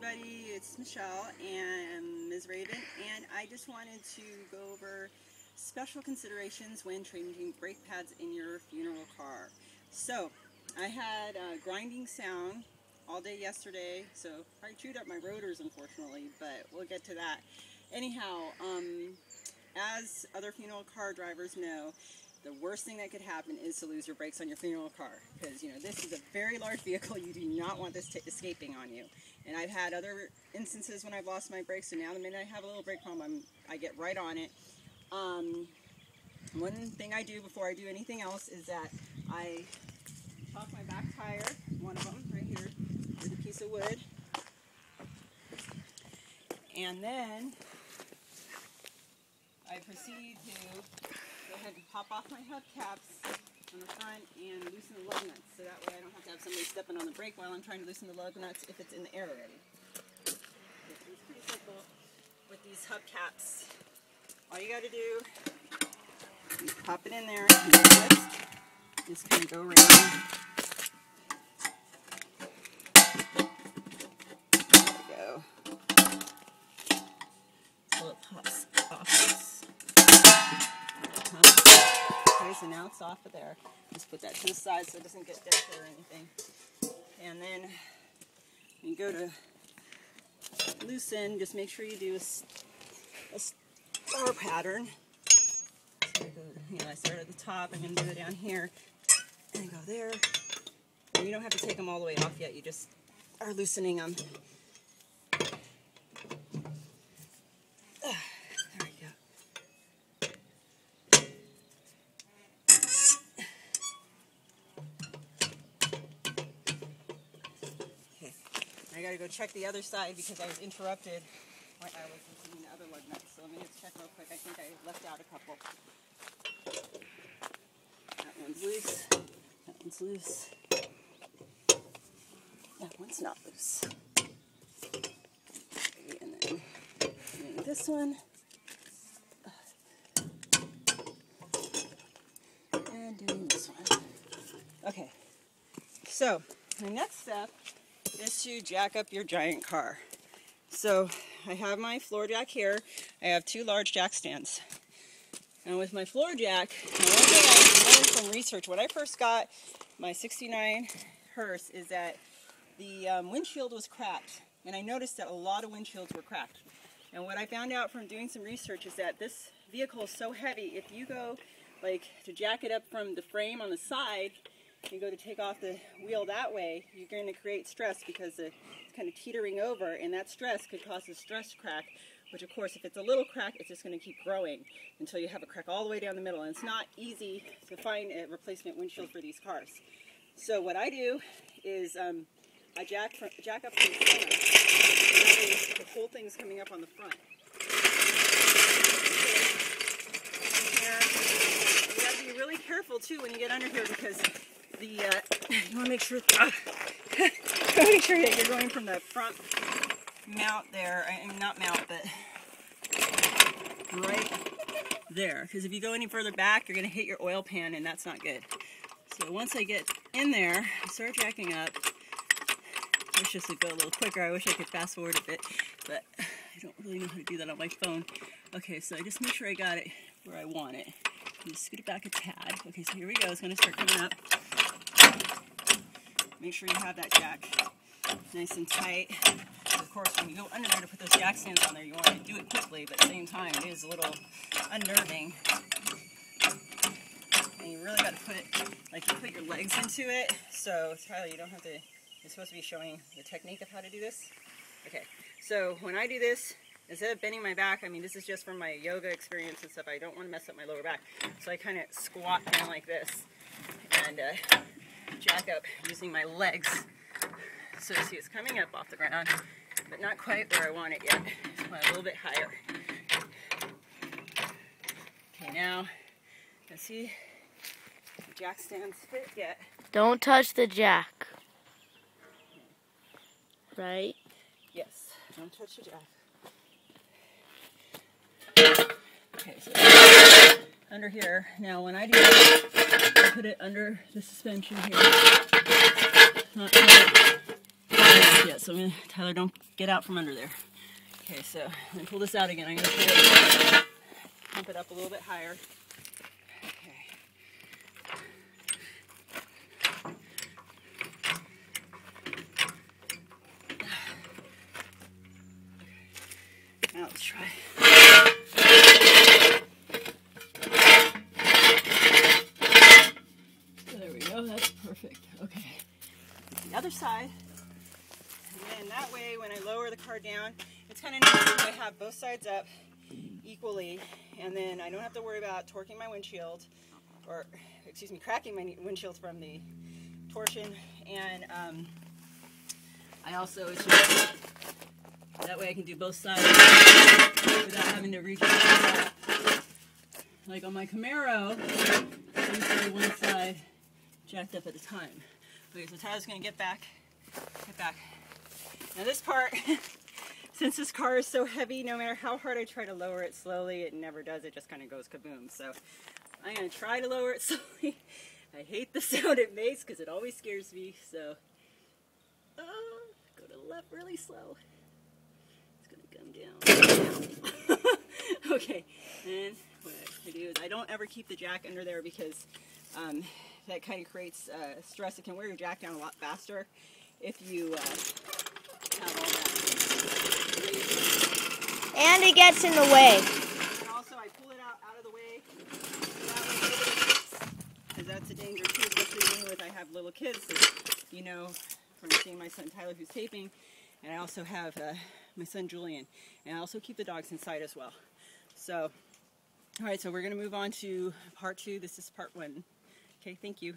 everybody, it's Michelle and Ms. Raven, and I just wanted to go over special considerations when changing brake pads in your funeral car. So, I had a grinding sound all day yesterday, so I chewed up my rotors unfortunately, but we'll get to that. Anyhow, as other funeral car drivers know, the worst thing that could happen is to lose your brakes on your funeral car, because this is a very large vehicle. You do not want this escaping on you. And I've had other instances when I've lost my brakes, so now the minute I have a little brake problem, I get right on it. One thing I do before I do anything else is that I chalk my back tire, one of them right here, with a piece of wood, and then I proceed to go ahead and pop off my hubcaps on the front and loosen the lug nuts, so that way I don't have to have somebody stepping on the brake while I'm trying to loosen the lug nuts if it's in the air already. It's pretty simple with these hubcaps. All you got to do is pop it in there and twist. Just kind of go around. There we go. So it pops off. Okay, so now it's off of there. Just put that to the side so it doesn't get dented or anything. And then you go to loosen, just make sure you do a star pattern. So I start at the top, I'm going to do it down here, and go there. And you don't have to take them all the way off yet, you just are loosening them. I gotta go check the other side because I was interrupted when I was loosening the other lug nuts. So let me just check real quick. I think I left out a couple. That one's loose. That one's loose. That one's not loose. Okay, and then doing this one. And doing this one. Okay. So, the next step is to jack up your giant car. So I have my floor jack here. I have two large jack stands. And with my floor jack, one thing I learned from research, when I first got my 69 Hearse, is that the windshield was cracked. And I noticed that a lot of windshields were cracked. And what I found out from doing some research is that this vehicle is so heavy, if you go to jack it up from the frame on the side, you go to take off the wheel that way, you're going to create stress because it's kind of teetering over, and that stress could cause a stress crack, which of course if it's a little crack, it's just going to keep growing until you have a crack all the way down the middle, and it's not easy to find a replacement windshield for these cars. So what I do is I jack up from the center, and that way the whole thing's coming up on the front. Here, you have to be really careful too when you get under here because you want to make sure that you're going from the front mount there, not mount, but right there. Because if you go any further back, you're going to hit your oil pan, and that's not good. So once I get in there, I start jacking up. I wish this would go a little quicker. I wish I could fast forward a bit, but I don't really know how to do that on my phone. Okay, so I just make sure I got it where I want it. Just scoot it back a tad. Okay, so here we go. It's going to start coming up. Make sure you have that jack nice and tight. Of course, when you go under there to put those jack stands on there, you want to do it quickly, but at the same time, it is a little unnerving. And you really got to put it, you put your legs into it, so Tyler, you don't have to, you're supposed to be showing the technique of how to do this. Okay, so when I do this, instead of bending my back, this is just from my yoga experience and stuff, I don't want to mess up my lower back. So I kind of squat down like this and jack up using my legs. So you see it's coming up off the ground, but not quite where I want it yet. I want it a little bit higher. Okay, now, let's see if the jack stands fit yet. Don't touch the jack. Right? Yes, don't touch the jack. Okay, so under here. Now when I do this, I put it under the suspension here. Not quite yet, so Tyler, don't get out from under there. Okay, so I'm going to pull this out again. I'm going to pump it up a little bit higher. Okay. Now let's try. There we go, that's perfect. Okay. The other side. And then that way, when I lower the car down, it's kind of nice because I have both sides up equally, and then I don't have to worry about torquing my windshield, or, excuse me, cracking my windshield from the torsion, and I also, it's just, that way I can do both sides without having to reach out. Like on my Camaro, I usually one side jacked up at a time. Okay, so Tyler's going to get back. Now this part, since this car is so heavy, no matter how hard I try to lower it slowly, it never does. It just kind of goes kaboom. So I'm going to try to lower it slowly. I hate the sound it makes because it always scares me. So go to the left really slow. It's going to come down. Okay, and what I do is I don't ever keep the jack under there because that kind of creates stress. It can wear your jack down a lot faster if you have all that. And it gets in the way. And also I pull it out of the way, because that's a danger too, especially when I have little kids, as you know from seeing my son Tyler who's taping, and I also have my son Julian, and I also keep the dogs inside as well. So, alright, so we're going to move on to part 2. This is part 1. Okay, thank you.